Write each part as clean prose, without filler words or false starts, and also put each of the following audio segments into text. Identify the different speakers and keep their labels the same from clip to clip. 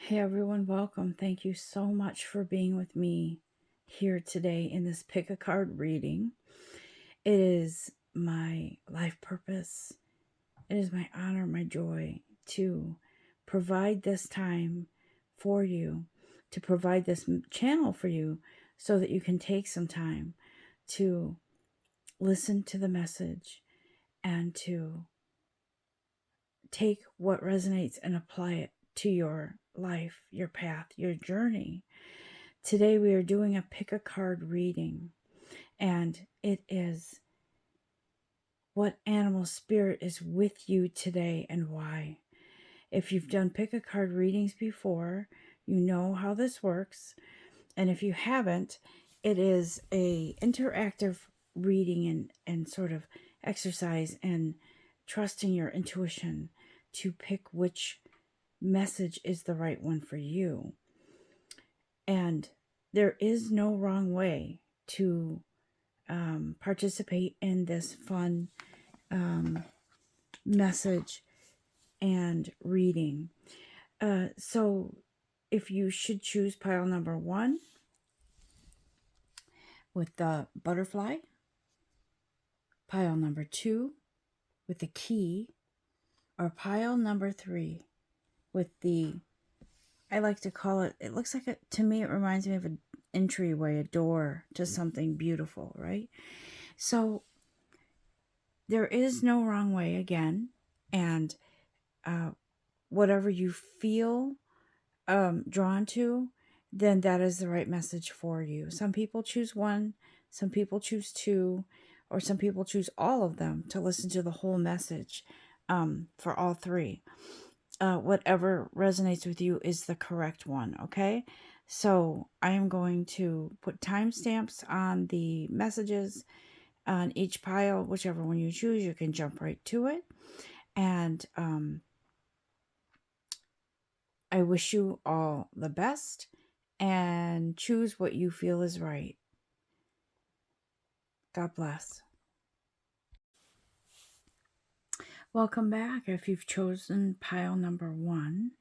Speaker 1: Hey everyone, welcome. Thank you so much for being with me here today in this pick a card reading. It is my life purpose. It is my honor, my joy to provide this time for you, to provide this channel for you so that you can take some time to listen to the message and to take what resonates and apply it to your life, your path, your journey. Today we are doing a pick a card reading, and it is what animal spirit is with you today and why. If you've done pick a card readings before, you know how this works. And if you haven't, it is a interactive reading and sort of exercise and trusting your intuition to pick which message is the right one for you. And there is no wrong way to participate in this fun message and reading. So if you should choose pile number 1 with the butterfly, pile number 2 with the key, or pile number 3 with the, I like to call it, it looks like, to me it reminds me of an entryway, a door to something beautiful, right? So there is no wrong way again, and whatever you feel drawn to, then that is the right message for you. Some people choose 1, some people choose 2, or some people choose all of them to listen to the whole message for all 3. Whatever resonates with you is the correct one, okay? So I am going to put timestamps on the messages on each pile. Whichever one you choose, you can jump right to it. And I wish you all the best, and choose what you feel is right. God bless. Welcome back. If you've chosen pile number 1,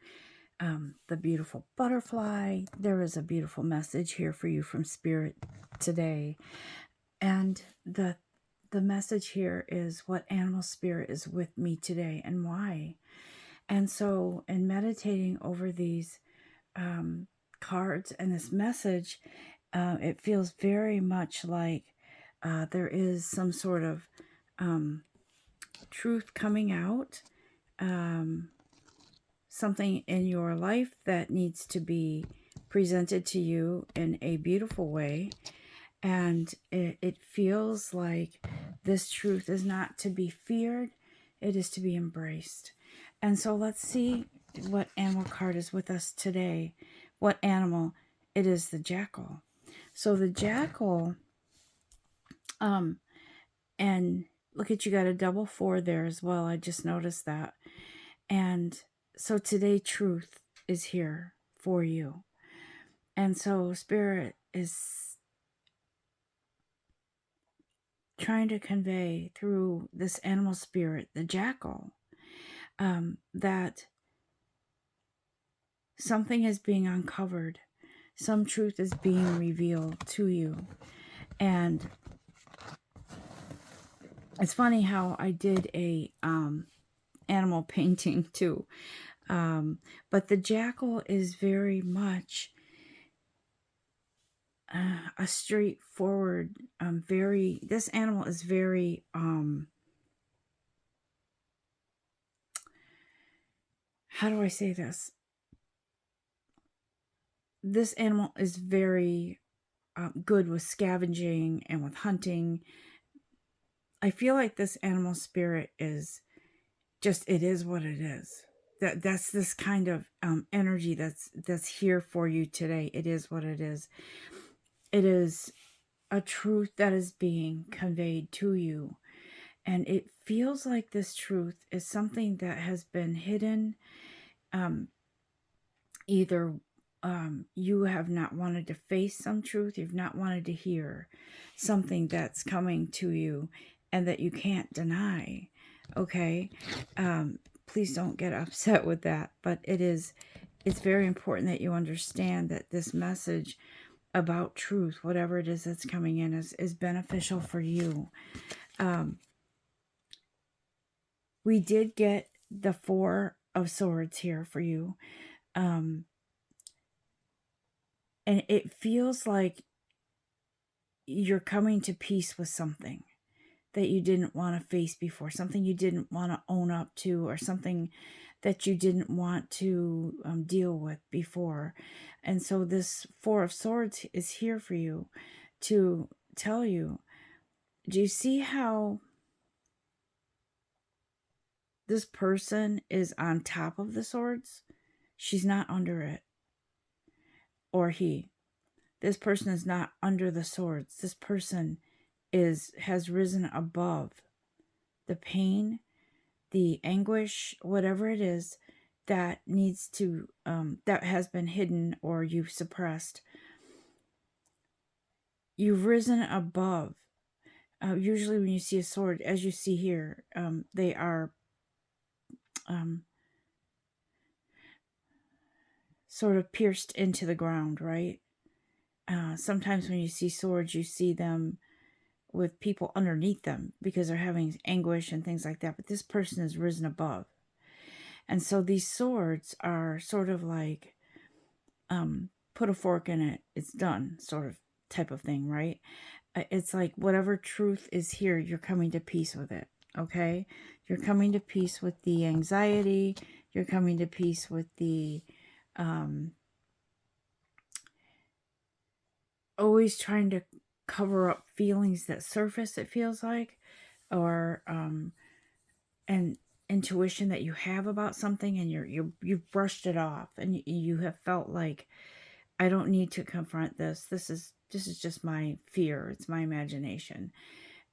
Speaker 1: the beautiful butterfly, there is a beautiful message here for you from Spirit today. And the message here is what animal spirit is with me today and why. And so in meditating over these cards and this message, it feels very much like there is some sort of truth coming out, something in your life that needs to be presented to you in a beautiful way. And it feels like this truth is not to be feared, it is to be embraced. And so let's see what animal card is with us today. What animal? It is the jackal. So the jackal, and look at, you got a double 4 there as well. I just noticed that. And so today truth is here for you. And so Spirit is trying to convey through this animal spirit, the jackal, that something is being uncovered. Some truth is being revealed to you. And it's funny how I did a animal painting too. But the jackal is very much a straightforward, this animal is very, how do I say this? This animal is very good with scavenging and with hunting. I feel like this animal spirit is just, it is what it is. That's this kind of energy that's here for you today. It is what it is. It is a truth that is being conveyed to you. And it feels like this truth is something that has been hidden. Either you have not wanted to face some truth, you've not wanted to hear something that's coming to you and that you can't deny. Okay? Please don't get upset with that. But it is it's very important that you understand that this message about truth, whatever it is that's coming in, is beneficial for you. We did get the Four of Swords here for you. And it feels like you're coming to peace with something that you didn't want to face before, something you didn't want to own up to, or something that you didn't want to deal with before. And so this Four of Swords is here for you to tell you, do you see how this person is on top of the swords? She's not under it. Or he. This person is not under the swords. This person has risen above the pain, the anguish, whatever it is that needs to that has been hidden or you've suppressed. You've risen above. Usually when you see a sword, as you see here, they are sort of pierced into the ground, right? Sometimes when you see swords, you see them with people underneath them because they're having anguish and things like that. But this person has risen above. And so these swords are sort of like, put a fork in it, it's done, sort of type of thing, right? It's like whatever truth is here, you're coming to peace with it, okay? You're coming to peace with the anxiety. You're coming to peace with the always trying to cover up feelings that surface, it feels like, or and intuition that you have about something, and you've brushed it off, and you have felt like, I don't need to confront this. This is just my fear. It's my imagination.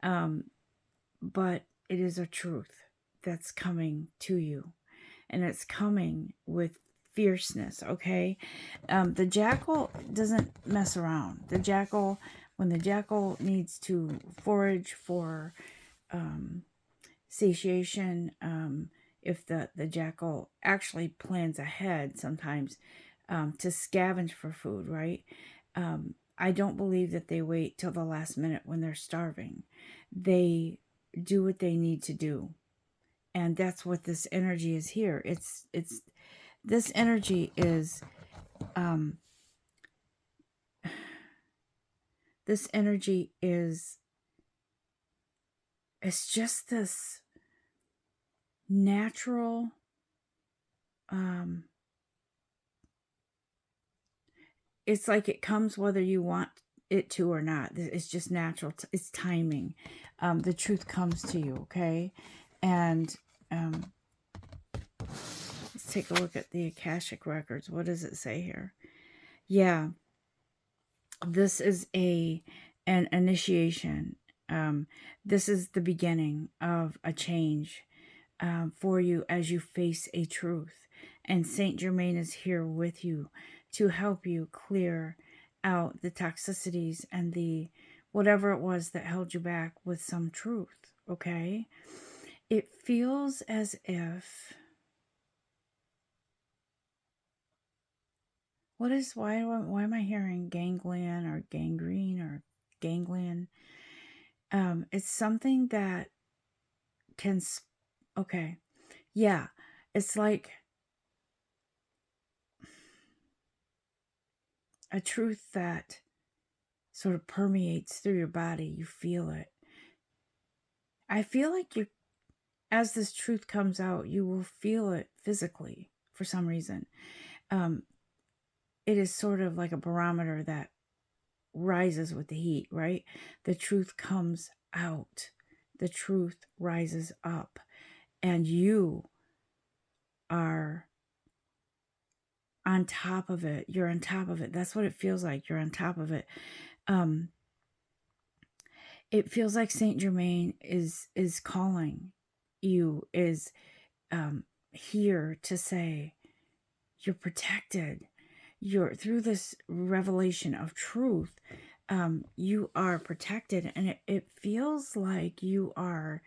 Speaker 1: But it is a truth that's coming to you, and it's coming with fierceness, okay? The jackal doesn't mess around. The jackal, when the jackal needs to forage for satiation, if the jackal actually plans ahead sometimes to scavenge for food, right? I don't believe that they wait till the last minute when they're starving. They do what they need to do. And that's what this energy is here. It's this energy is this energy is, it's just this natural it's like it comes whether you want it to or not. It's just natural. It's timing. The truth comes to you, okay? And let's take a look at the Akashic records. What does it say here? Yeah, this is an initiation. This is the beginning of a change for you as you face a truth. And Saint Germain is here with you to help you clear out the toxicities and the whatever it was that held you back with some truth, okay? It feels as if, why am I hearing ganglion or gangrene or ganglion? It's something that can, okay, yeah, it's like a truth that sort of permeates through your body. You feel it. I feel like as this truth comes out, you will feel it physically for some reason. It is sort of like a barometer that rises with the heat, right? The truth comes out. The truth rises up. And you are on top of it. You're on top of it. That's what it feels like. You're on top of it. It feels like Saint Germain is calling you, is here to say, you're protected. You're through this revelation of truth. You are protected, and it feels like you are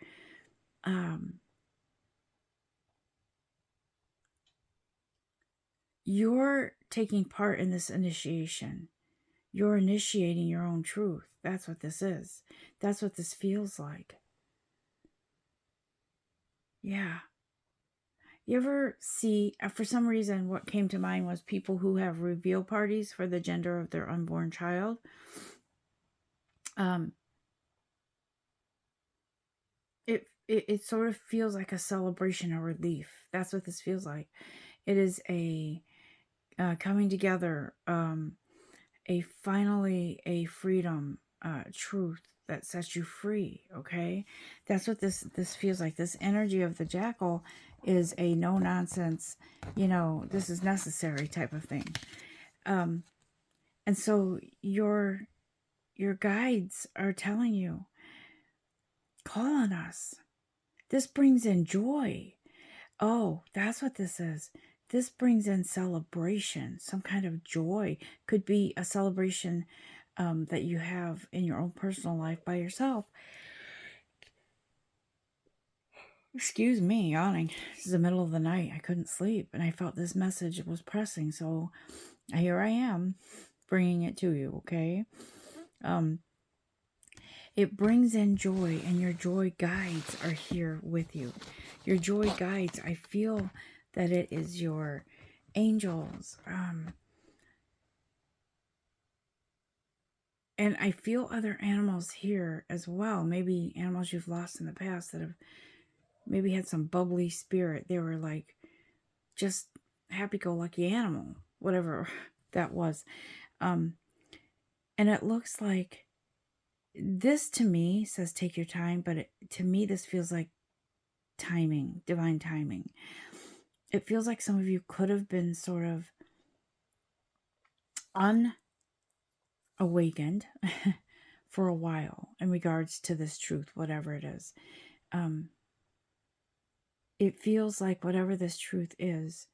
Speaker 1: You're taking part in this initiation. You're initiating your own truth. That's what this is. That's what this feels like. Yeah. You ever see, for some reason, what came to mind was people who have reveal parties for the gender of their unborn child. It sort of feels like a celebration, a relief. That's what this feels like. It is a coming together, a finally a freedom, truth that sets you free. Okay, that's what this feels like. This energy of the jackal is a no nonsense, this is necessary type of thing. And so your guides are telling you, call on us. This brings in joy. Oh, that's what this is. This brings in celebration, some kind of joy. Could be a celebration that you have in your own personal life by yourself. Excuse me, yawning. This is the middle of the night. I couldn't sleep, and I felt this message was pressing. So here I am, bringing it to you. Okay. It brings in joy, and your joy guides are here with you. Your joy guides, I feel that it is your angels. And I feel other animals here as well. Maybe animals you've lost in the past that have maybe had some bubbly spirit. They were like just happy-go-lucky animal, whatever that was. And it looks like this to me says take your time, but to me this feels like timing, divine timing. It feels like some of you could have been sort of unawakened for a while in regards to this truth, whatever it is. It feels like whatever this truth is,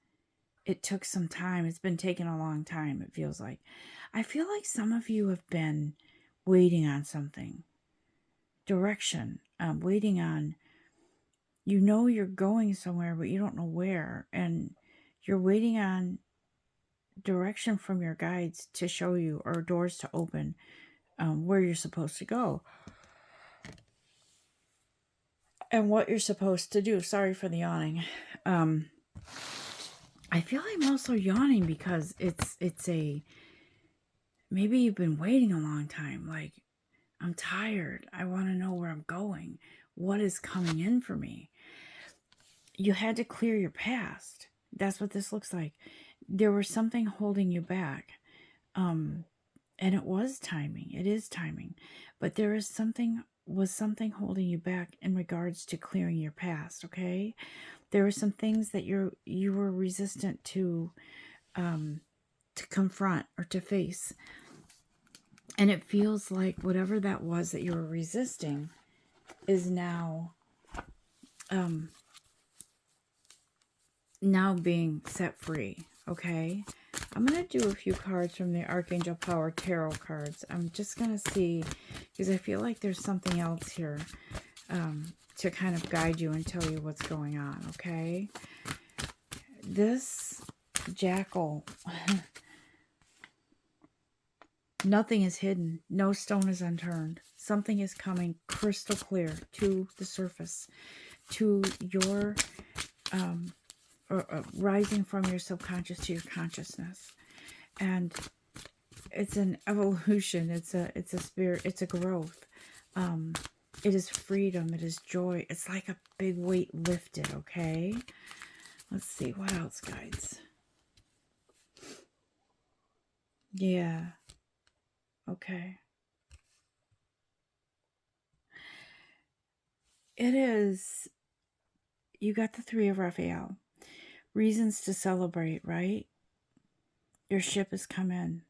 Speaker 1: it took some time. It's been taking a long time, it feels like. I feel like some of you have been waiting on something. Direction. Waiting on, you're going somewhere, but you don't know where. And you're waiting on direction from your guides to show you, or doors to open, where you're supposed to go. And what you're supposed to do. Sorry for the yawning. I feel I'm also yawning because it's maybe you've been waiting a long time. Like, I'm tired. I want to know where I'm going. What is coming in for me? You had to clear your past. That's what this looks like. There was something holding you back. And it was timing. It is timing. But there is something holding you back in regards to clearing your past, okay? There were some things that you were resistant to confront or to face. And it feels like whatever that was that you were resisting is now being set free, okay? I'm going to do a few cards from the Archangel Power Tarot cards. I'm just going to see, because I feel like there's something else here to kind of guide you and tell you what's going on, okay? This jackal, nothing is hidden. No stone is unturned. Something is coming crystal clear to the surface, to your rising from your subconscious to your consciousness. And it's an evolution. It's a spirit. It's a growth. It is freedom. It is joy. It's like a big weight lifted, okay? Let's see. What else, guides? Yeah. Okay. It is... You got the Three of Raphael. Reasons to celebrate, right? Your ship has come in.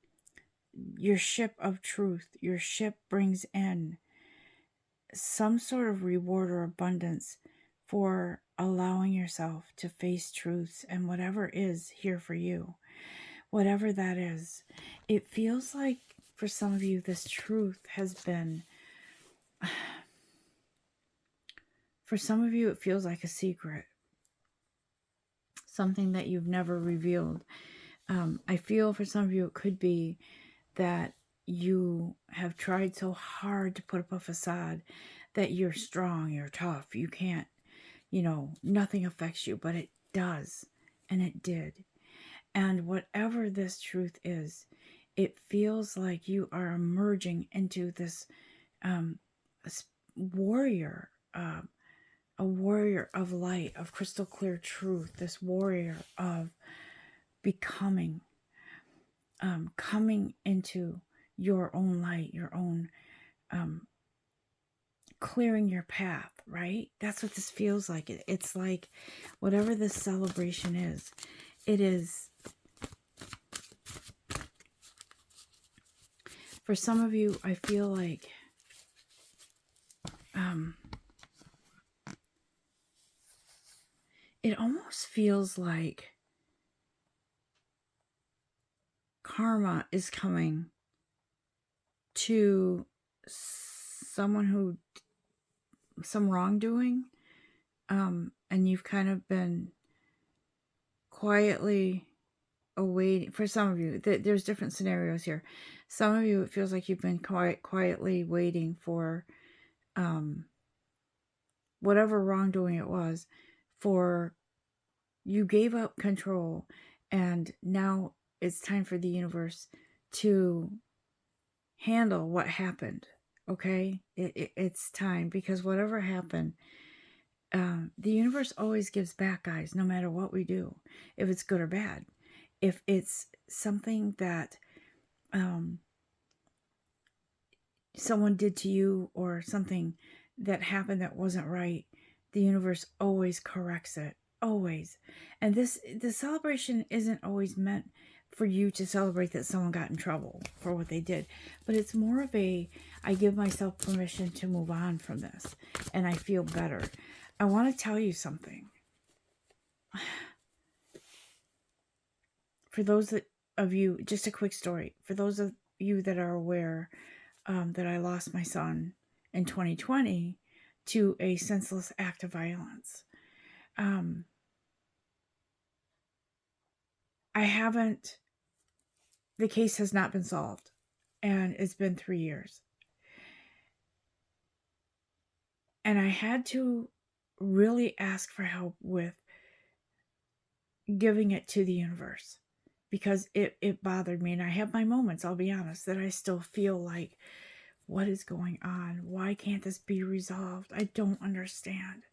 Speaker 1: Your ship of truth. Your ship brings in some sort of reward or abundance for allowing yourself to face truths and whatever is here for you. Whatever that is. It feels like for some of you this truth has been... For some of you it feels like a secret. Something that you've never revealed. I feel for some of you it could be that you have tried so hard to put up a facade that you're strong, you're tough, you can't, nothing affects you, but it does. And it did. And whatever this truth is, it feels like you are emerging into this warrior, a warrior of light, of crystal clear truth, this warrior of becoming, coming into your own light, your own clearing your path, right? That's what this feels like. It's like whatever this celebration is, it is. For some of you, I feel like it almost feels like karma is coming to someone who, some wrongdoing, and you've kind of been quietly awaiting. For some of you, there's different scenarios here. Some of you, it feels like you've been quietly waiting for whatever wrongdoing it was, for you gave up control, and now it's time for the universe to handle what happened. Okay, it's time, because whatever happened, the universe always gives back, guys, no matter what we do, if it's good or bad. If it's something that someone did to you, or something that happened that wasn't right, the universe always corrects it, always. And the celebration isn't always meant for you to celebrate that someone got in trouble for what they did, but it's more of a, I give myself permission to move on from this, and I feel better. I want to tell you something. For those of you, just a quick story, for those of you that are aware, that I lost my son in 2020 to a senseless act of violence. The case has not been solved, and it's been 3 years. And I had to really ask for help with giving it to the universe, because it bothered me. And I have my moments, I'll be honest, that I still feel like, what is going on? Why can't this be resolved? I don't understand.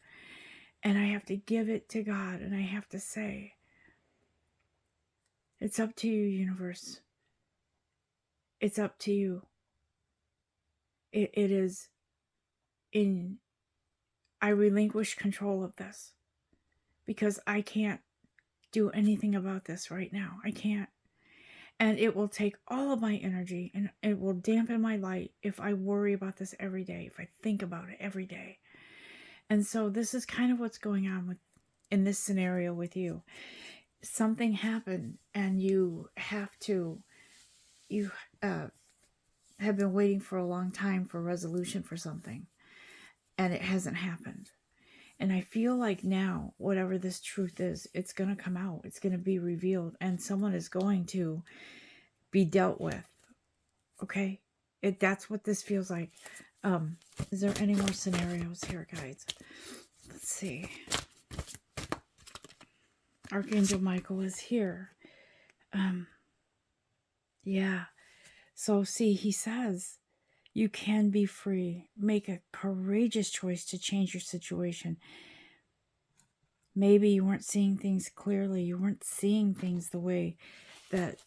Speaker 1: And I have to give it to God, and I have to say, it's up to you, universe. It's up to you. It is in, I relinquish control of this, because I can't do anything about this right now. I can't. And it will take all of my energy, and it will dampen my light if I worry about this every day, if I think about it every day. And so this is kind of what's going on in this scenario with you. Something happened, and you have been waiting for a long time for resolution for something, and it hasn't happened. And I feel like now, whatever this truth is, it's going to come out. It's going to be revealed, and someone is going to be dealt with. Okay? That's what this feels like. Is there any more scenarios here, guys? Let's see. Archangel Michael is here. Yeah. So see, he says, you can be free. Make a courageous choice to change your situation. Maybe you weren't seeing things clearly. You weren't seeing things the way that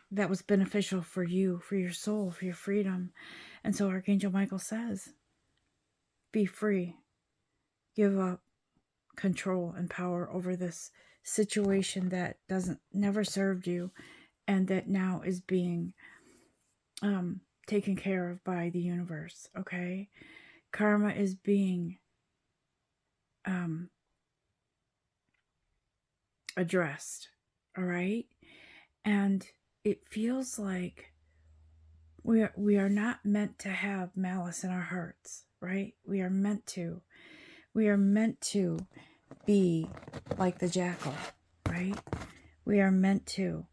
Speaker 1: that was beneficial for you, for your soul, for your freedom. And so Archangel Michael says, be free. Give up control and power over this situation that never served you, and that now is being taken care of by the universe. Okay? Karma is being addressed. All right? And it feels like we are not meant to have malice in our hearts, right? We are meant to be like the jackal, right? We are meant to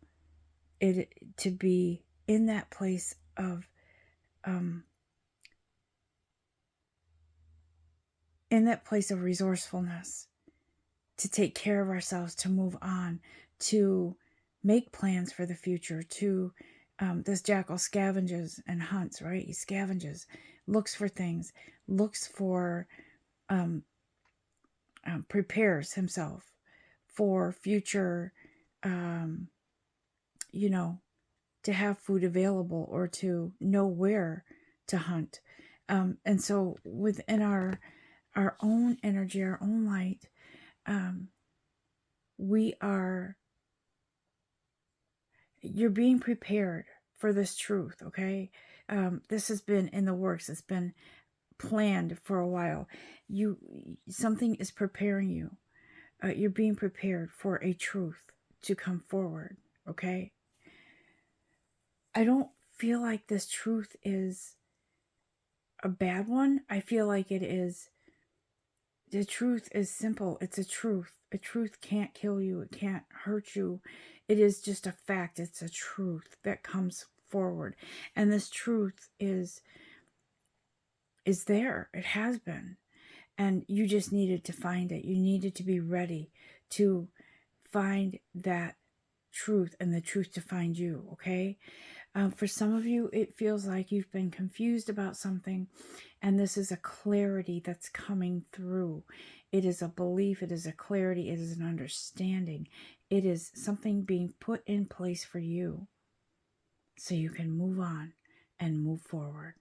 Speaker 1: be in that place of resourcefulness, to take care of ourselves, to move on, to make plans for the future, to this jackal scavenges and hunts, right? He scavenges, looks for things, looks for prepares himself for future, to have food available or to know where to hunt. And so within our own energy, our own light, you're being prepared for this truth, okay? This has been in the works. It's been planned for a while. Something is preparing you. You're being prepared for a truth to come forward, okay? I don't feel like this truth is a bad one. I feel like the truth is simple. It's a truth. A truth can't kill you. It can't hurt you. It is just a fact. It's a truth that comes forward. And this truth is there. It has been. And you just needed to find it. You needed to be ready to find that truth and the truth to find you, okay? For some of you, it feels like you've been confused about something, and this is a clarity that's coming through. It is a belief, it is a clarity, it is an understanding. It is something being put in place for you so you can move on and move forward.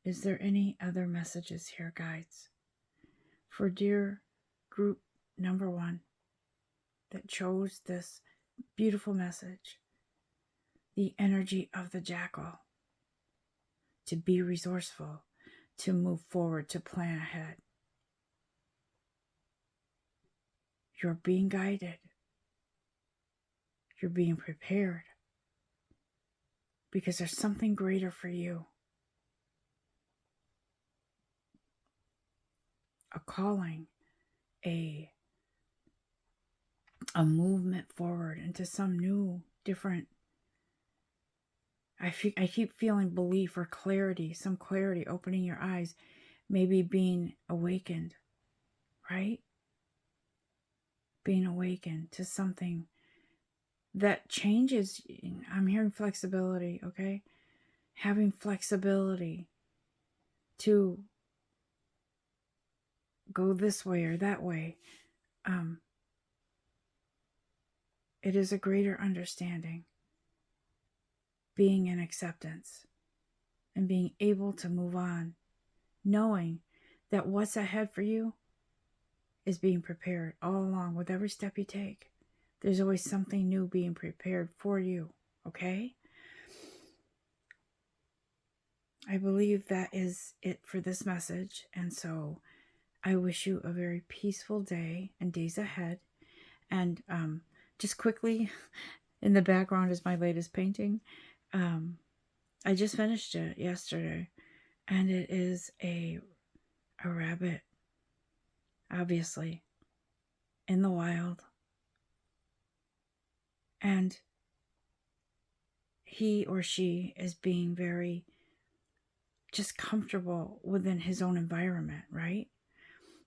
Speaker 1: Is there any other messages here, guides? For dear group number 1 that chose this beautiful message, the energy of the jackal, to be resourceful, to move forward, to plan ahead. You're being guided. You're being prepared because there's something greater for you. A calling, a movement forward into some new, different. I keep feeling belief or clarity, some clarity, opening your eyes, maybe being awakened, right? Being awakened to something that changes. I'm hearing flexibility, okay? Having flexibility to go this way or that way. It is a greater understanding, being in acceptance and being able to move on, knowing that what's ahead for you is being prepared all along. With every step you take, there's always something new being prepared for you, okay? I believe that is it for this message, and so I wish you a very peaceful day and days ahead. And just quickly, in the background is my latest painting. I just finished it yesterday, and it is a rabbit, obviously, in the wild. And he or she is being very just comfortable within his own environment, right?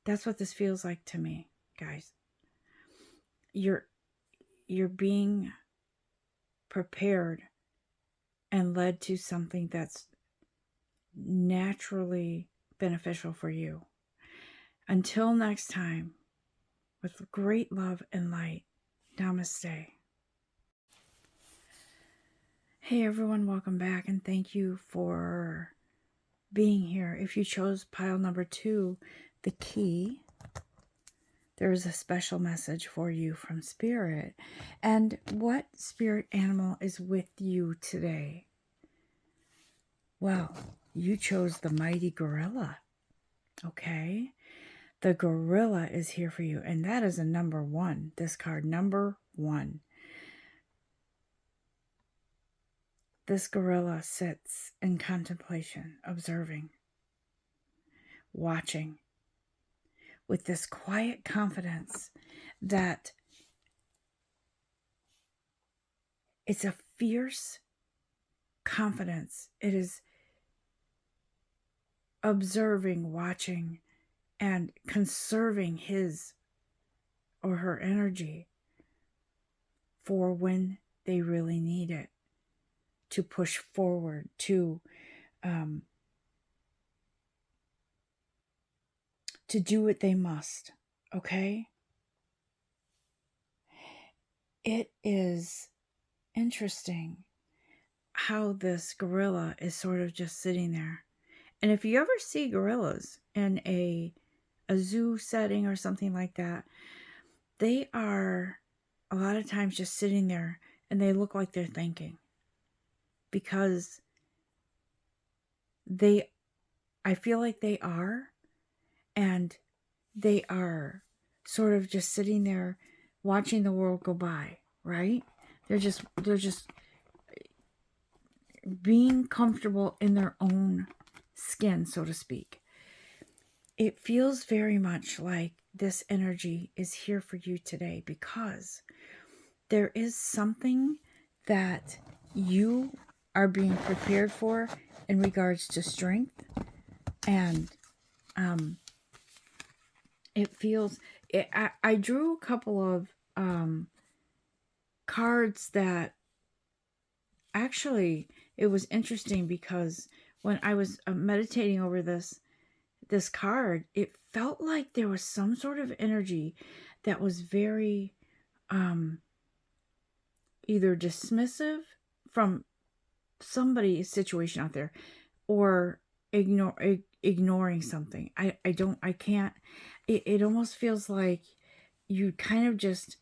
Speaker 1: That's what this feels like to me, guys. You're being prepared and led to something that's naturally beneficial for you. Until next time, with great love and light, namaste. Hey everyone, welcome back, and thank you for being here. If you chose pile number 2, the key, there is a special message for you from Spirit. And what spirit animal is with you today? Well, you chose the mighty gorilla, okay? The gorilla is here for you, and that is a number 1. This card, number 1. This gorilla sits in contemplation, observing, watching with this quiet confidence that it's a fierce confidence. It is observing, watching, and conserving his or her energy for when they really need it to push forward, to do what they must. Okay? It is interesting how this gorilla is sort of just sitting there. And if you ever see gorillas in a zoo setting or something like that, they are a lot of times just sitting there and they look like they're thinking, because I feel like they are, and they are sort of just sitting there watching the world go by, right? They're just being comfortable in their own skin, so to speak. It feels very much like this energy is here for you today, because there is something that you are being prepared for in regards to strength. And it feels, I drew a couple of cards that actually, it was interesting, because when I was meditating over this card, it felt like there was some sort of energy that was very either dismissive from somebody's situation out there, or ignoring something. I can't, it almost feels like you kind of just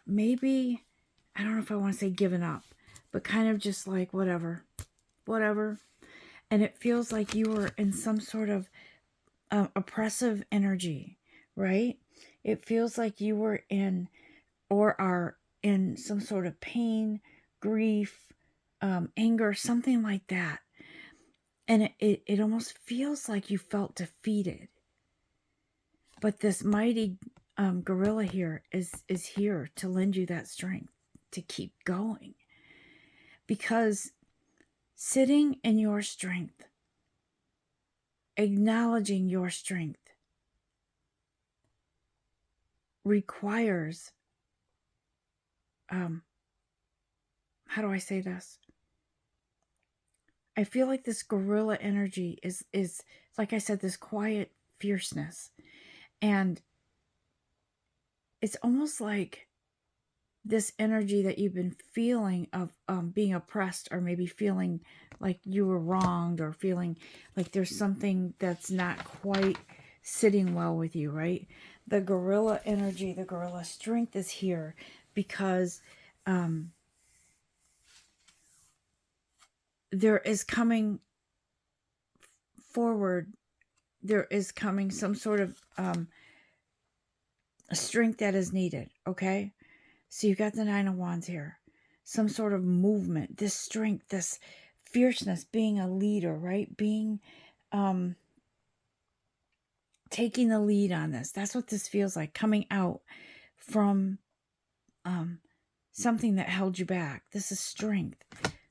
Speaker 1: maybe, I don't know if I want to say given up, but kind of just like whatever. And it feels like you were in some sort of oppressive energy, right? It feels like you were in, or are in, some sort of pain, grief, anger, something like that. And it almost feels like you felt defeated. But this mighty gorilla here is here to lend you that strength to keep going. Because sitting in your strength, acknowledging your strength, requires, how do I say this? I feel like this gorilla energy is like I said, this quiet fierceness. And it's almost like this energy that you've been feeling of being oppressed, or maybe feeling like you were wronged, or feeling like there's something that's not quite sitting well with you, right? The gorilla energy, the gorilla strength is here because there is coming forward, there is coming some sort of strength that is needed, okay? So you got the Nine of Wands here. Some sort of movement, this strength, this fierceness, being a leader, right? Being, taking the lead on this. That's what this feels like, coming out from something that held you back. This is strength.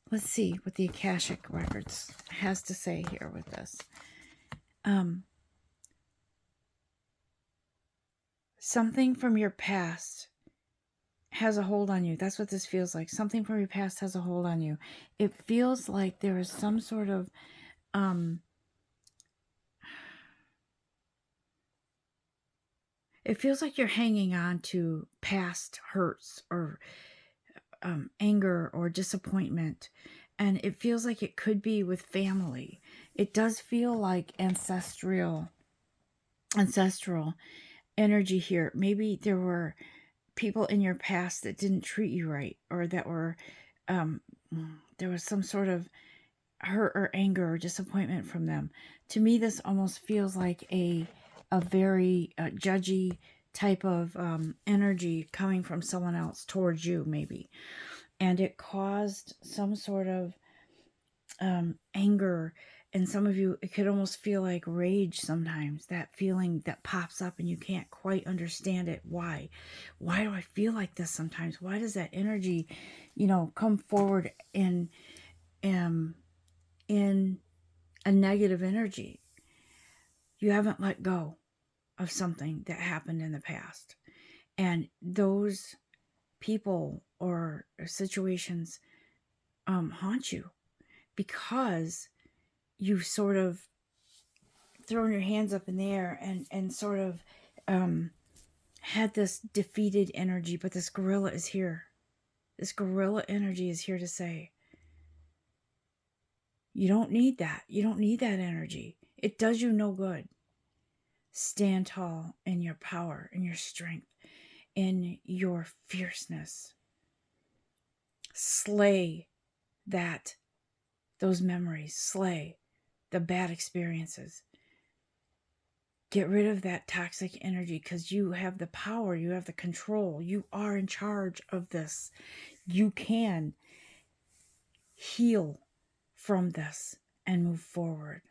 Speaker 1: Let's see what the Akashic Records has to say here with this. Something from your past has a hold on you. That's what this feels like. Something from your past has a hold on you. It feels like there is some sort of it feels like you're hanging on to past hurts, or anger, or disappointment. And it feels like it could be with family. It does feel like ancestral energy here. Maybe there were people in your past that didn't treat you right, or that were there was some sort of hurt or anger or disappointment from them. To me, this almost feels like a very judgy type of energy coming from someone else towards you, maybe. And it caused some sort of anger And some of you, it could almost feel like rage sometimes, that feeling that pops up and you can't quite understand it. Why? Why do I feel like this sometimes? Why does that energy, come forward in a negative energy? You haven't let go of something that happened in the past. And those people or situations haunt you because you sort of thrown your hands up in the air and sort of had this defeated energy. But this gorilla is here. This gorilla energy is here to say, you don't need that. You don't need that energy. It does you no good. Stand tall in your power, in your strength, in your fierceness. Slay those memories. Slay the bad experiences. Get rid of that toxic energy because you have the power. You have the control. You are in charge of this. You can heal from this and move forward.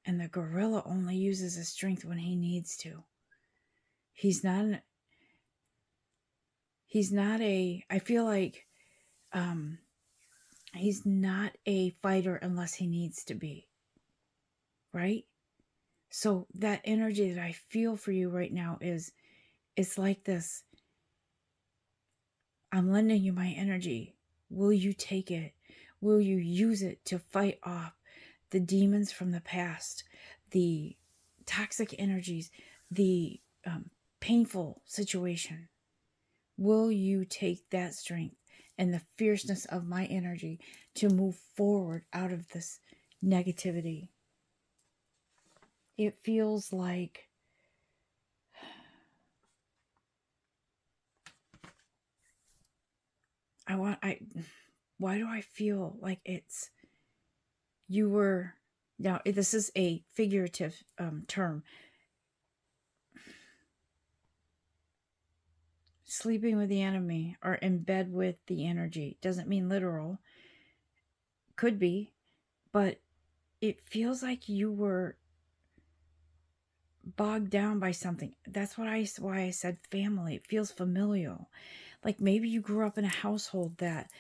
Speaker 1: And the gorilla only uses his strength when he needs to. He's not I feel like he's not a fighter unless he needs to be. Right? So that energy that I feel for you right now it's like this. I'm lending you my energy. Will you take it? Will you use it to fight off the demons from the past, the toxic energies, the painful situation? Will you take that strength and the fierceness of my energy to move forward out of this negativity? It feels like why do I feel like now this is a figurative term. Sleeping with the enemy or in bed with the energy doesn't mean literal. Could be, but it feels like you were bogged down by something. That's why I said family. It feels familial. Like maybe you grew up in a household that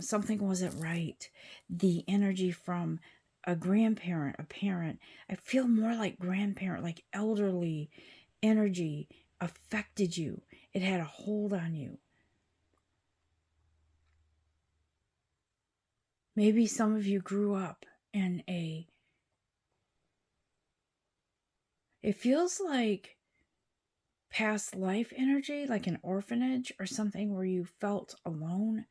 Speaker 1: something wasn't right. The energy from a grandparent, a parent. I feel more like grandparent, like elderly energy affected you. It had a hold on you. Maybe some of you grew up in it feels like past life energy, like an orphanage or something where you felt alone,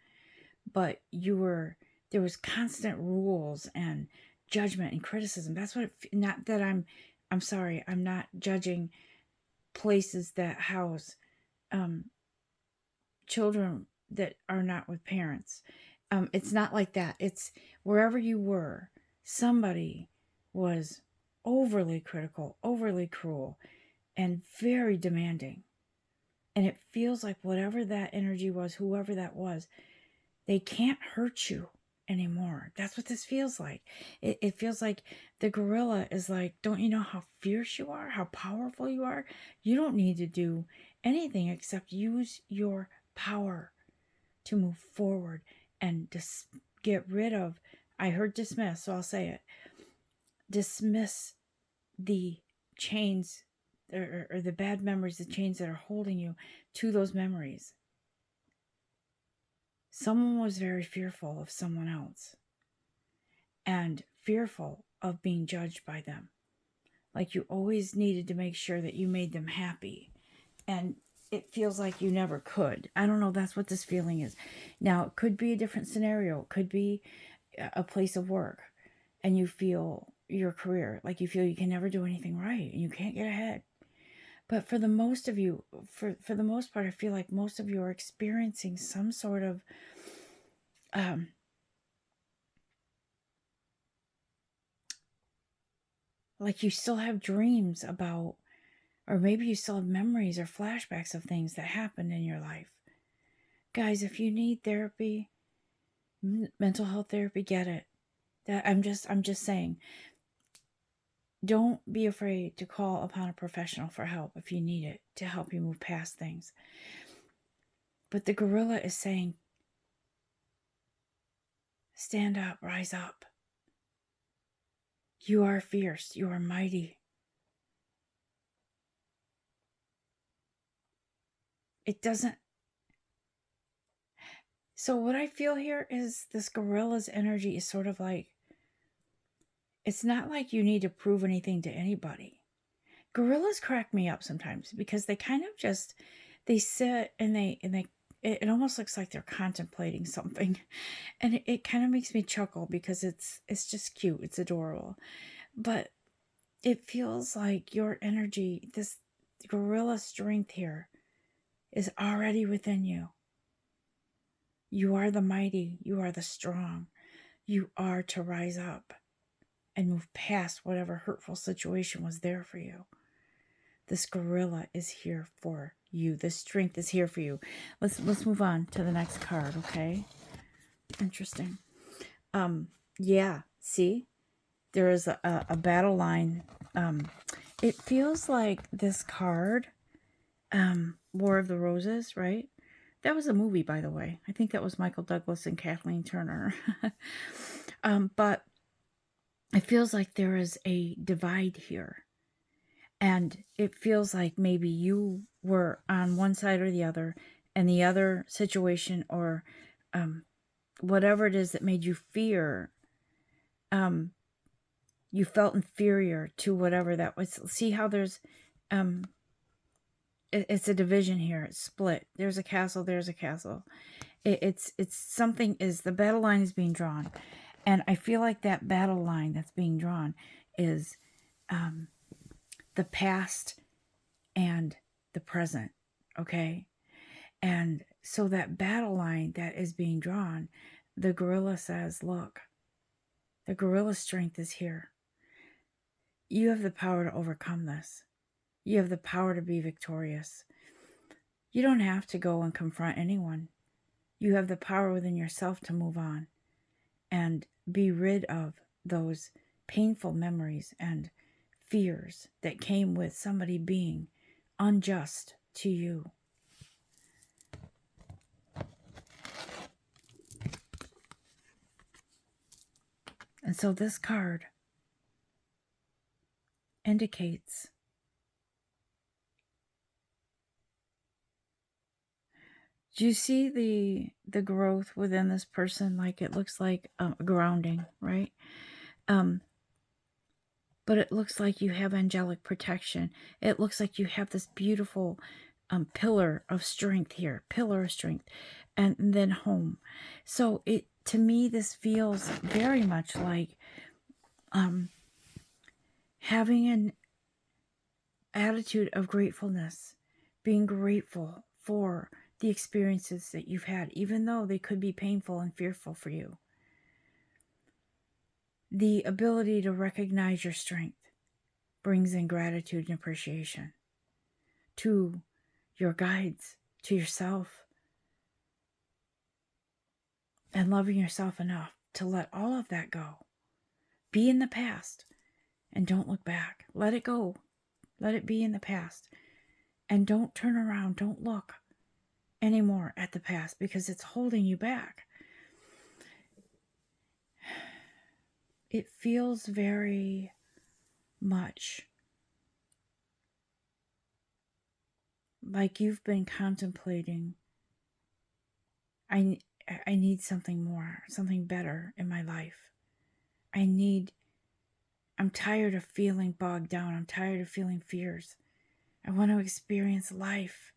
Speaker 1: but there was constant rules and judgment and criticism. That's what not that I'm sorry, I'm not judging places that house children that are not with parents. It's not like that. It's wherever you were, somebody was overly critical, overly cruel, and very demanding. And it feels like whatever that energy was, whoever that was, they can't hurt you anymore. That's what this feels like. It feels like the gorilla is like, don't you know how fierce you are? How powerful you are? You don't need to do anything except use your power to move forward and get rid of, I heard dismiss, so I'll say it. Dismiss the chains or the bad memories, the chains that are holding you to those memories. Someone was very fearful of someone else and fearful of being judged by them. Like you always needed to make sure that you made them happy. And it feels like you never could. I don't know. That's what this feeling is. Now, it could be a different scenario. It could be a place of work and you feel your career, like you feel you can never do anything right and you can't get ahead. But for the most of you, for the most part, I feel like most of you are experiencing some sort of like you still have dreams about, or maybe you still have memories or flashbacks of things that happened in your life. Guys, if you need therapy, mental health therapy, get it. That I'm just saying, don't be afraid to call upon a professional for help if you need it to help you move past things. But the gorilla is saying, stand up, rise up. You are fierce, you are mighty. It doesn't. So what I feel here is this gorilla's energy is sort of like, it's not like you need to prove anything to anybody. Gorillas crack me up sometimes because they kind of just, they sit and it almost looks like they're contemplating something. And it kind of makes me chuckle because it's just cute. It's adorable. But it feels like your energy, this gorilla strength here, is already within you. You are the mighty. You are the strong. You are to rise up and move past whatever hurtful situation was there for you. This gorilla is here for you. This strength is here for you. Let's move on to the next card, okay? Interesting. Yeah, see? There is a battle line. It feels like this card, War of the Roses, right? That was a movie, by the way. I think that was Michael Douglas and Kathleen Turner. But it feels like there is a divide here. And it feels like maybe you were on one side or the other, and the other situation or whatever it is that made you fear, you felt inferior to whatever that was. See how there's, it's a division here. It's split. There's a castle. There's a castle. It's something is, the battle line is being drawn. And I feel like that battle line that's being drawn is the past and the present, okay? And so that battle line that is being drawn, the gorilla says, look, the gorilla strength is here. You have the power to overcome this. You have the power to be victorious. You don't have to go and confront anyone. You have the power within yourself to move on and be rid of those painful memories and fears that came with somebody being unjust to you. And so this card indicates do you see the growth within this person? Like it looks like grounding, right? But it looks like you have angelic protection. It looks like you have this beautiful pillar of strength here, pillar of strength, and then home. So it, to me, this feels very much like having an attitude of gratefulness, being grateful for the experiences that you've had, even though they could be painful and fearful for you. The ability to recognize your strength brings in gratitude and appreciation to your guides, to yourself, and loving yourself enough to let all of that go. Be in the past and don't look back. Let it go. Let it be in the past. And don't turn around. Don't look anymore at the past because it's holding you back. It feels very much like you've been contemplating, I need something more, something better in my life. I'm tired of feeling bogged down. I'm tired of feeling fears. I want to experience life.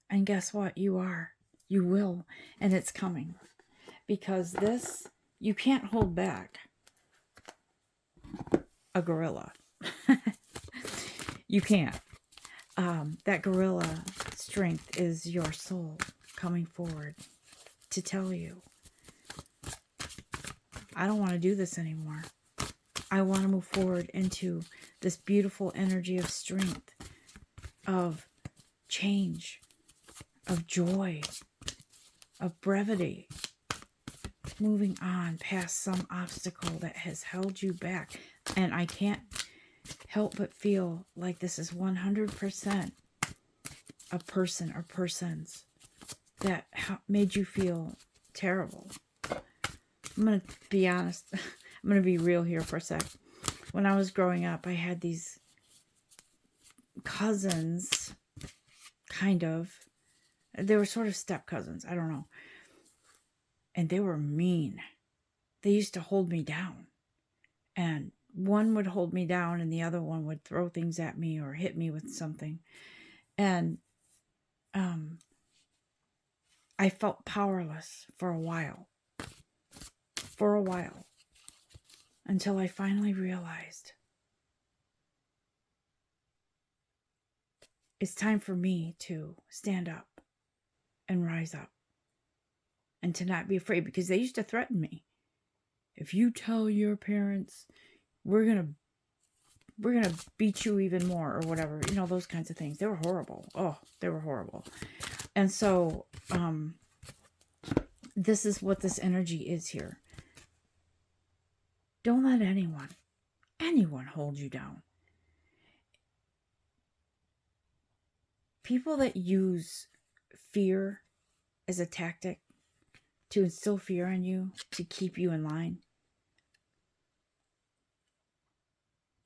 Speaker 1: And guess what? You are. You will. And it's coming. Because this, you can't hold back a gorilla. You can't. That gorilla strength is your soul coming forward to tell you, I don't want to do this anymore. I want to move forward into this beautiful energy of strength, of change, of joy, of brevity. moving on past some obstacle that has held you back. And I can't help but feel like this is 100% a person or persons that made you feel terrible. I'm going to be honest. I'm going to be real here for a sec. When I was growing up, I had these cousins, kind of. They were sort of step cousins. I don't know. And they were mean. They used to hold me down. And one would hold me down and the other one would throw things at me or hit me with something. And I felt powerless for a while. Until I finally realized it's time for me to stand up and rise up and to not be afraid, because they used to threaten me. If you tell your parents, we're going to beat you even more or whatever, you know, those kinds of things. They were horrible. Oh, they were horrible. And so, this is what this energy is here. Don't let anyone hold you down. People that use fear as a tactic to instill fear in you, to keep you in line,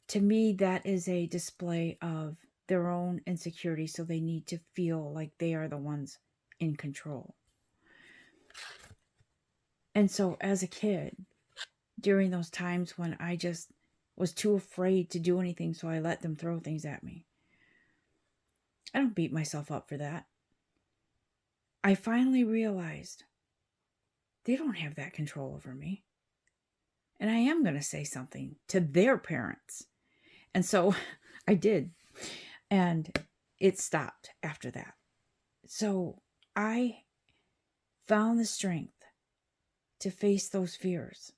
Speaker 1: to me, that is a display of their own insecurity, so they need to feel like they are the ones in control. And so as a kid, during those times when I just was too afraid to do anything, so I let them throw things at me, I don't beat myself up for that. I finally realized they don't have that control over me. And I am going to say something to their parents. And so I did. And it stopped after that. So I found the strength to face those fears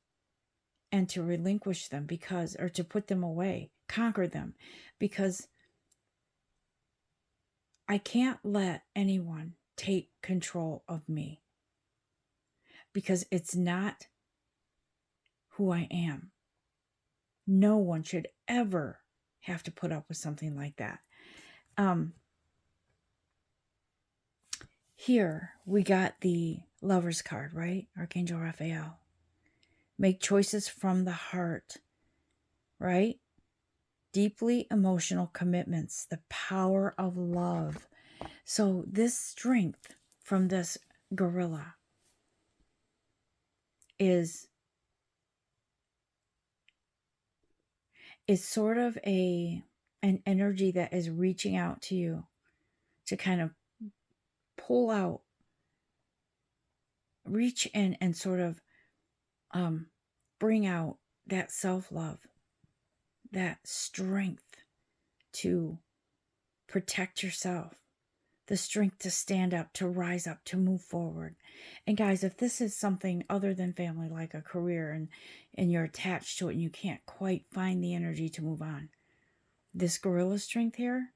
Speaker 1: and to relinquish them or to put them away, conquer them, because I can't let anyone take control of me, because it's not who I am. No one should ever have to put up with something like that. Here we got the Lover's card, right? Archangel Raphael. Make choices from the heart, right? Deeply emotional commitments, the power of love. So this strength from this gorilla is sort of an energy that is reaching out to you to kind of pull out, reach in and sort of bring out that self-love, that strength to protect yourself, the strength to stand up, to rise up, to move forward. And guys, if this is something other than family, like a career, and you're attached to it and you can't quite find the energy to move on, this gorilla strength here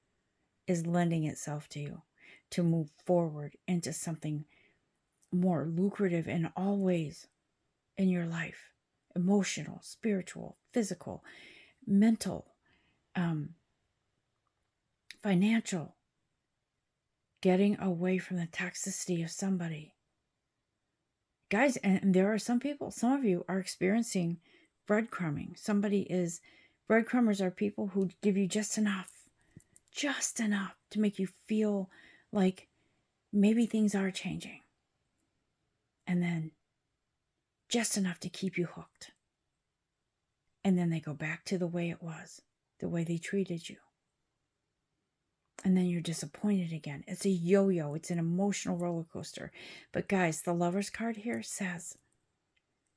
Speaker 1: is lending itself to you to move forward into something more lucrative in all ways in your life: emotional, spiritual, physical, mental, financial, getting away from the toxicity of somebody. Guys, and there are some of you are experiencing breadcrumbing. Breadcrumbers are people who give you just enough to make you feel like maybe things are changing. And then just enough to keep you hooked. And then they go back to the way it was, the way they treated you. And then you're disappointed again. It's a yo-yo. It's an emotional roller coaster. But guys, the Lover's card here says,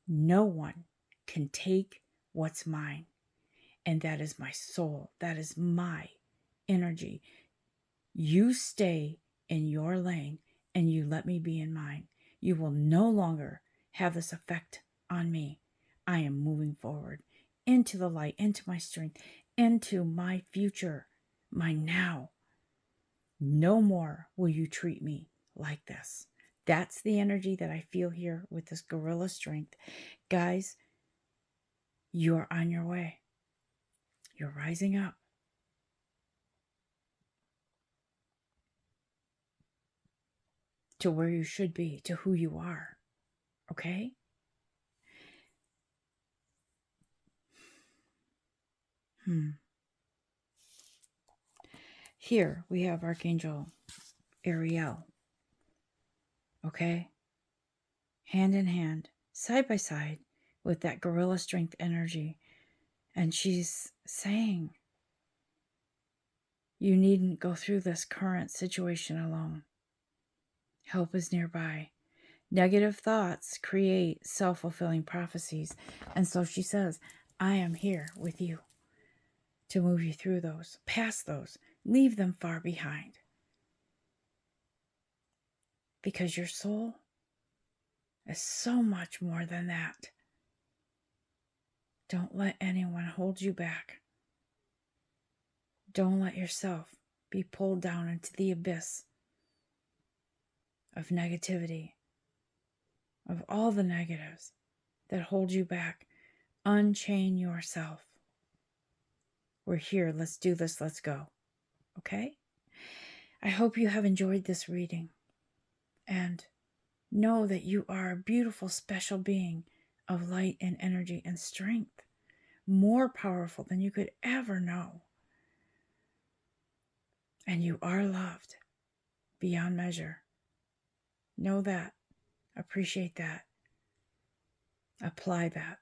Speaker 1: no one can take what's mine. And that is my soul. That is my energy. You stay in your lane and you let me be in mine. You will no longer have this effect on me. I am moving forward into the light, into my strength, into my future, my now. No more will you treat me like this. That's the energy that I feel here with this gorilla strength. Guys, you're on your way. You're rising up to where you should be, to who you are. Okay? Here we have Archangel Ariel. Okay? Hand in hand, side by side with that gorilla strength energy. And she's saying, you needn't go through this current situation alone. Help is nearby. Negative thoughts create self-fulfilling prophecies. And so she says, I am here with you to move you through those, past those, leave them far behind. Because your soul is so much more than that. Don't let anyone hold you back. Don't let yourself be pulled down into the abyss of negativity, of all the negatives that hold you back. Unchain yourself. We're here. Let's do this. Let's go. Okay? I hope you have enjoyed this reading. And know that you are a beautiful, special being of light and energy and strength. More powerful than you could ever know. And you are loved beyond measure. Know that. Appreciate that. Apply that.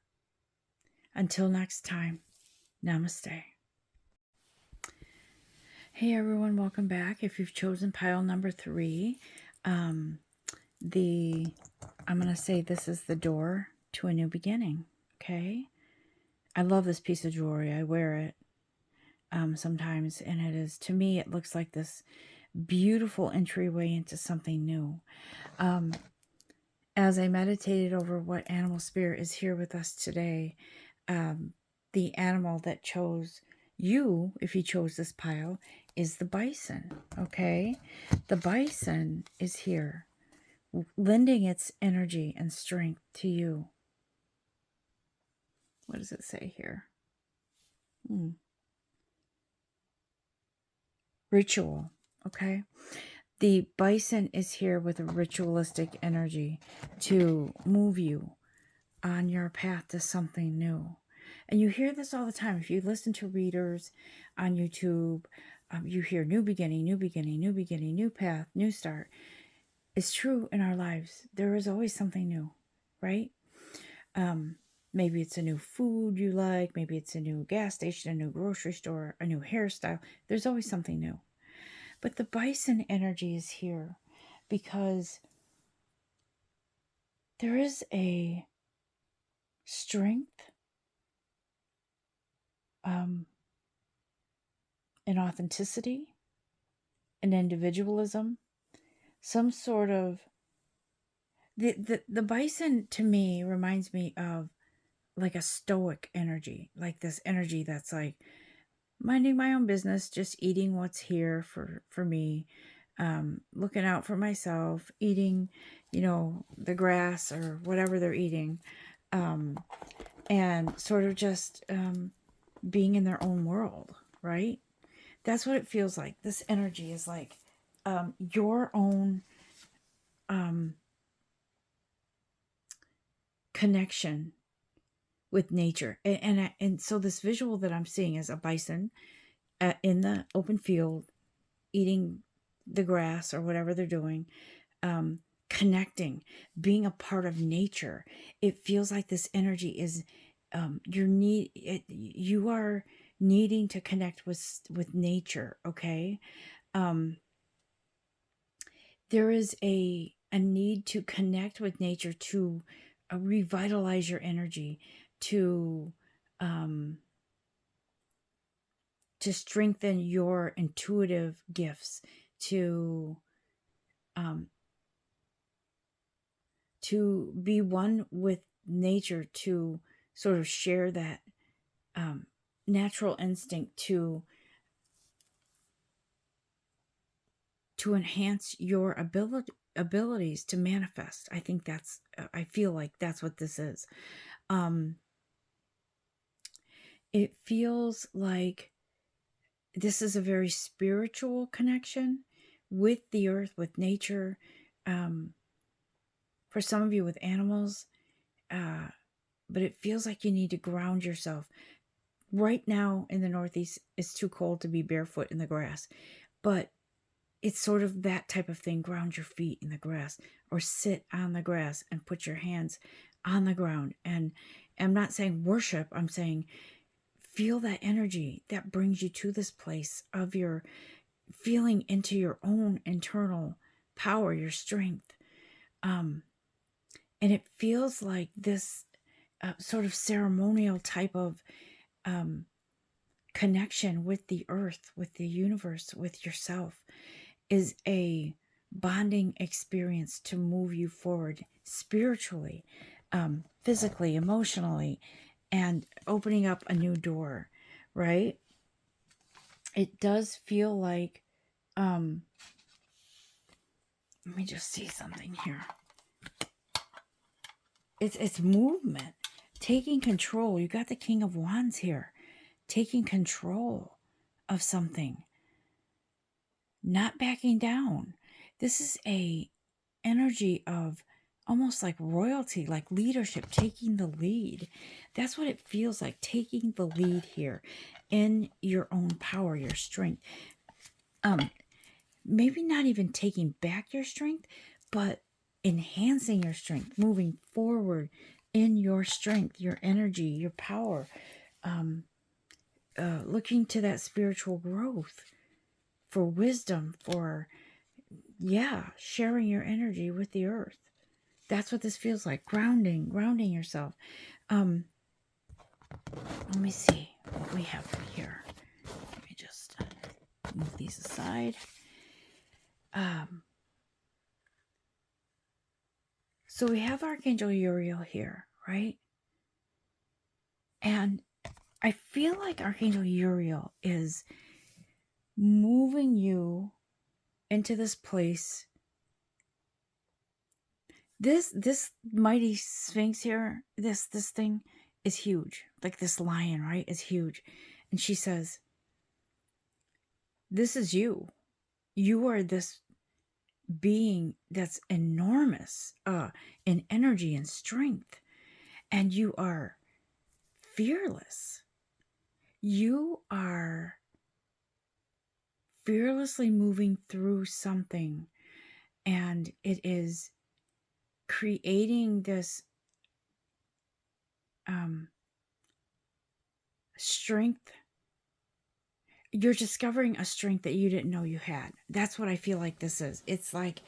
Speaker 1: Until next time, namaste. Hey everyone, welcome back. If you've chosen pile number 3, I'm going to say this is the door to a new beginning, okay? I love this piece of jewelry. I wear it sometimes, and it is, to me, it looks like this beautiful entryway into something new. As I meditated over what animal spirit is here with us today, the animal that chose you, if you chose this pile, is the bison, okay? The bison is here, lending its energy and strength to you. What does it say here? Ritual, okay? The bison is here with a ritualistic energy to move you on your path to something new. And you hear this all the time. If you listen to readers on YouTube, you hear new beginning, new beginning, new beginning, new path, new start. It's true in our lives. There is always something new, right? Maybe it's a new food you like. Maybe it's a new gas station, a new grocery store, a new hairstyle. There's always something new. But the bison energy is here because there is a strength, an authenticity, an individualism, some sort of... The bison to me reminds me of like a stoic energy, like this energy that's like minding my own business, just eating what's here for me, looking out for myself, eating, the grass or whatever they're eating, and sort of just being in their own world, right? That's what it feels like. This energy is like your own connection with nature. And so this visual that I'm seeing is a bison in the open field eating the grass or whatever they're doing, connecting, being a part of nature. It feels like this energy is you are needing to connect with nature, okay? There is a need to connect with nature, to revitalize your energy, to strengthen your intuitive gifts, to be one with nature, to sort of share that natural instinct, to enhance your abilities to manifest. I think that's, I feel like that's what this is. It feels like this is a very spiritual connection with the earth, with nature. For some of you, with animals, but it feels like you need to ground yourself. Right now in the Northeast, it's too cold to be barefoot in the grass, but it's sort of that type of thing. Ground your feet in the grass, or sit on the grass and put your hands on the ground. And I'm not saying worship, I'm saying feel that energy that brings you to this place of your feeling into your own internal power, your strength. And it feels like this sort of ceremonial type of connection with the earth, with the universe, with yourself, is a bonding experience to move you forward spiritually, physically, emotionally, and opening up a new door, right? It does feel like, let me just see something here. It's movement, taking control. You got the King of Wands here, taking control of something, not backing down. This is a energy of almost like royalty, like leadership, taking the lead. That's what it feels like, taking the lead here in your own power, your strength. Maybe not even taking back your strength, but enhancing your strength, moving forward in your strength, your energy, your power, looking to that spiritual growth for wisdom, for, sharing your energy with the earth. That's what this feels like. Grounding yourself. Let me see what we have here. Let me just move these aside. So we have Archangel Uriel here, right? And I feel like Archangel Uriel is moving you into this place. This mighty Sphinx here, this thing is huge. Like this lion, right, is huge. And she says, this is you. You are this being that's enormous in energy and strength. And you are fearless. You are fearlessly moving through something, and it is creating this strength. You're discovering a strength that you didn't know you had. That's what I feel like this is. It's like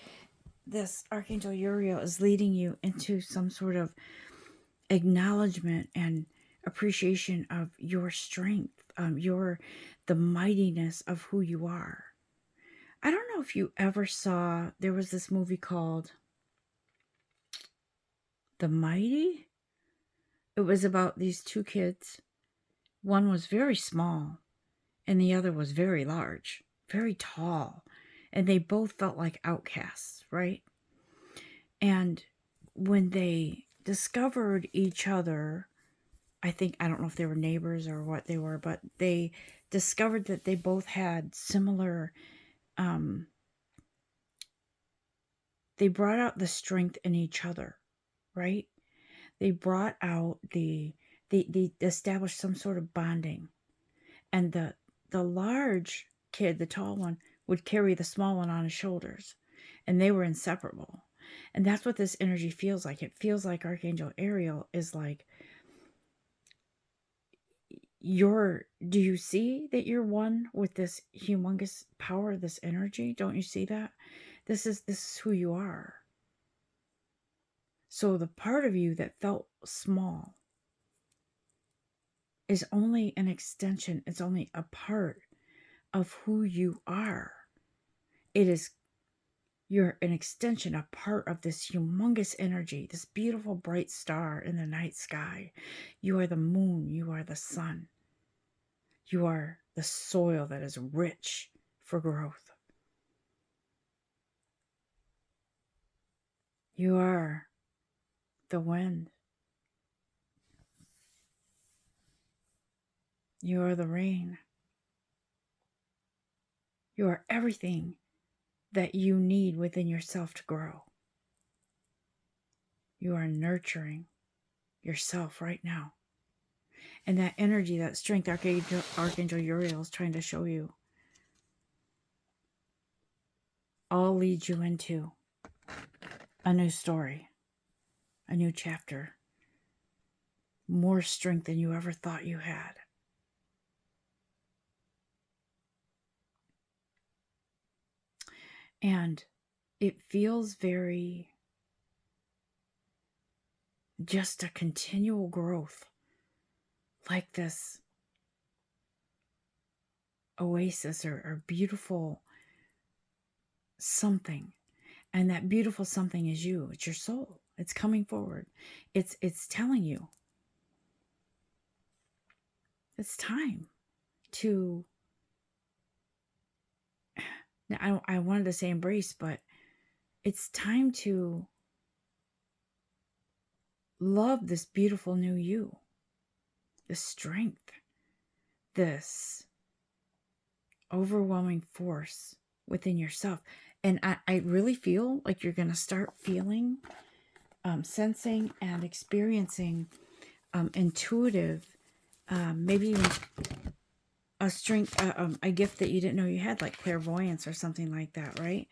Speaker 1: this Archangel Uriel is leading you into some sort of acknowledgement and appreciation of your strength, the mightiness of who you are. I don't know if you ever saw, there was this movie called The Mighty. It was about these two kids. One was very small and the other was very large, very tall. And they both felt like outcasts, right? And when they discovered each other, I don't know if they were neighbors or what they were, but they discovered that they both had similar, they brought out the strength in each other, right? They brought out they established some sort of bonding. And the large kid, the tall one, would carry the small one on his shoulders, and they were inseparable. And that's what this energy feels like. It feels like Archangel Ariel is like, do you see that you're one with this humongous power, this energy? Don't you see that? This is who you are. So the part of you that felt small is only an extension. It's only a part of who you are. You're an extension, a part of this humongous energy, this beautiful bright star in the night sky. You are the moon. You are the sun. You are the soil that is rich for growth. You are the wind. You are the rain. You are everything that you need within yourself to grow. You are nurturing yourself right now. And that energy, that strength, Archangel Uriel is trying to show you, all leads you into a new story, a new chapter, more strength than you ever thought you had. And it feels very just a continual growth, like this oasis or beautiful something. And that beautiful something is you. It's your soul. It's coming forward. It's telling you it's time to, now I wanted to say embrace, but it's time to love this beautiful new you, this strength, this overwhelming force within yourself. And I really feel like you're going to start feeling, sensing, and experiencing intuitive, maybe even a strength, a gift that you didn't know you had, like clairvoyance or something like that, right?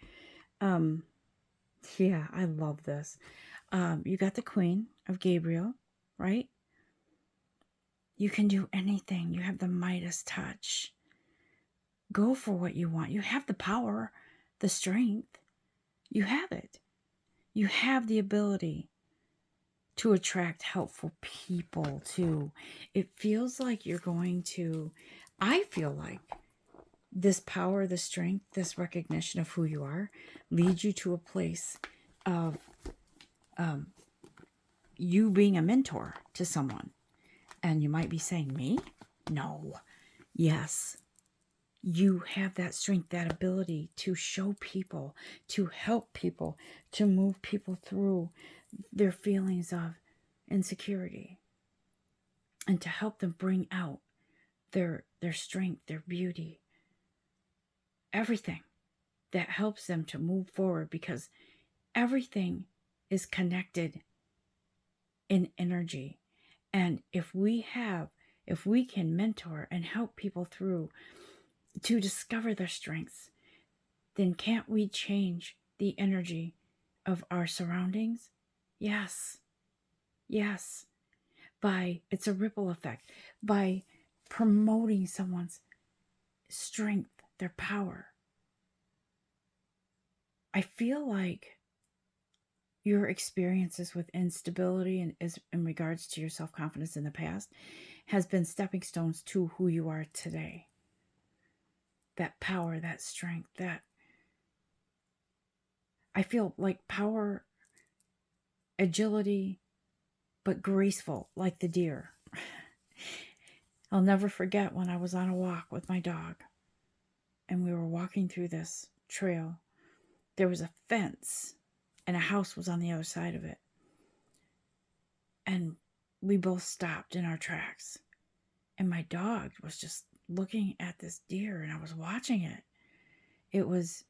Speaker 1: Yeah, I love this. You got the Queen of Gabriel, right? You can do anything. You have the Midas touch. Go for what you want. You have the power, the strength. You have it. You have the ability to attract helpful people too. It feels like you're going to, I feel like this power, the strength, this recognition of who you are leads you to a place of you being a mentor to someone. And you might be saying, me? No. Yes. You have that strength, that ability to show people, to help people, to move people through their feelings of insecurity, and to help them bring out their strength, their beauty, everything that helps them to move forward, because everything is connected in energy. And if we can mentor and help people through to discover their strengths, then can't we change the energy of our surroundings? Yes. Yes. It's a ripple effect. By promoting someone's strength, their power. I feel like your experiences with instability and in regards to your self-confidence in the past has been stepping stones to who you are today. That power, that strength, that I feel like power, agility, but graceful, like the deer. I'll never forget when I was on a walk with my dog and we were walking through this trail. There was a fence and a house was on the other side of it. And we both stopped in our tracks. And my dog was just looking at this deer, and I was watching it. It was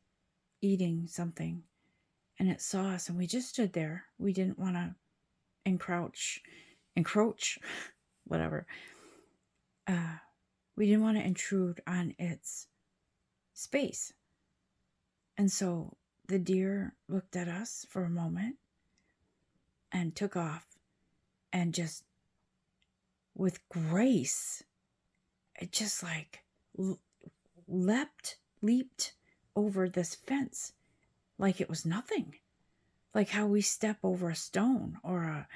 Speaker 1: eating something, and it saw us, and we just stood there. We didn't want to encroach, whatever. We didn't want to intrude on its space. And so the deer looked at us for a moment and took off, and just with grace, it just like leaped over this fence like it was nothing. Like how we step over a stone or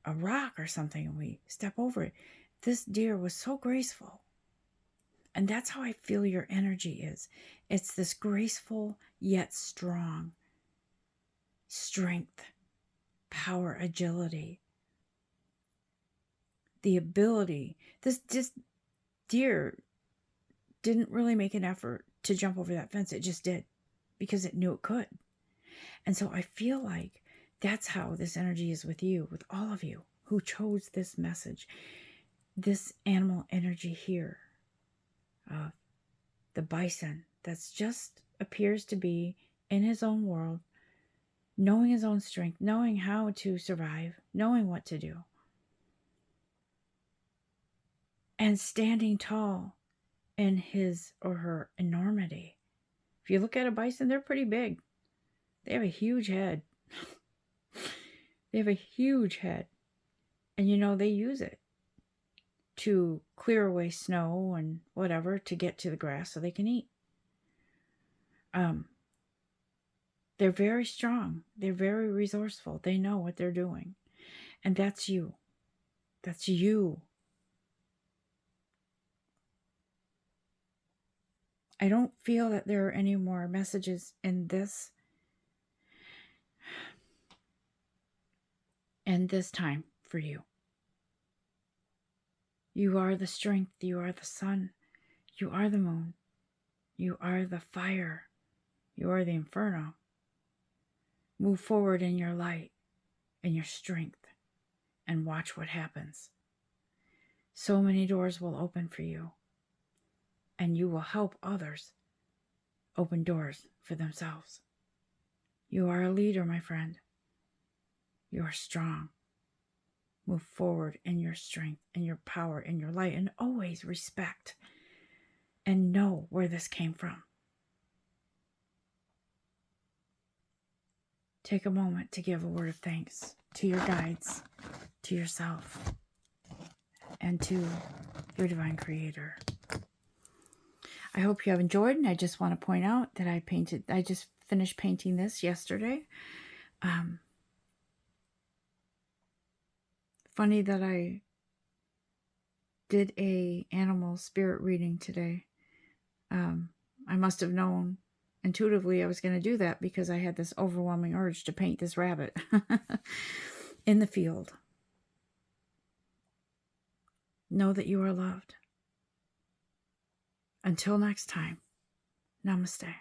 Speaker 1: a rock or something and we step over it. This deer was so graceful. And that's how I feel your energy is. It's this graceful yet strong strength, power, agility. The ability. This deer didn't really make an effort to jump over that fence. It just did because it knew it could. And so I feel like That's how this energy is with you, with all of you who chose this message, this animal energy here of the bison that's just appears to be in his own world, knowing his own strength, knowing how to survive, knowing what to do, and standing tall in his or her enormity. If you look at a bison, they're pretty big. They have a huge head. They have a huge head. And they use it to clear away snow and whatever to get to the grass so they can eat. They're very strong. They're very resourceful. They know what they're doing. And that's you. That's you. I don't feel that there are any more messages in this time for you. You are the strength. You are the sun. You are the moon. You are the fire. You are the inferno. Move forward in your light and your strength and watch what happens. So many doors will open for you, and you will help others open doors for themselves. You are a leader, my friend. You are strong. Move forward in your strength and your power and your light, and always respect and know where this came from. Take a moment to give a word of thanks to your guides, to yourself, and to your divine creator. I hope you have enjoyed, and I just want to point out that I just finished painting this yesterday. Funny that I did a animal spirit reading today. I must have known intuitively I was going to do that because I had this overwhelming urge to paint this rabbit in the field. Know that you are loved. Until next time, namaste.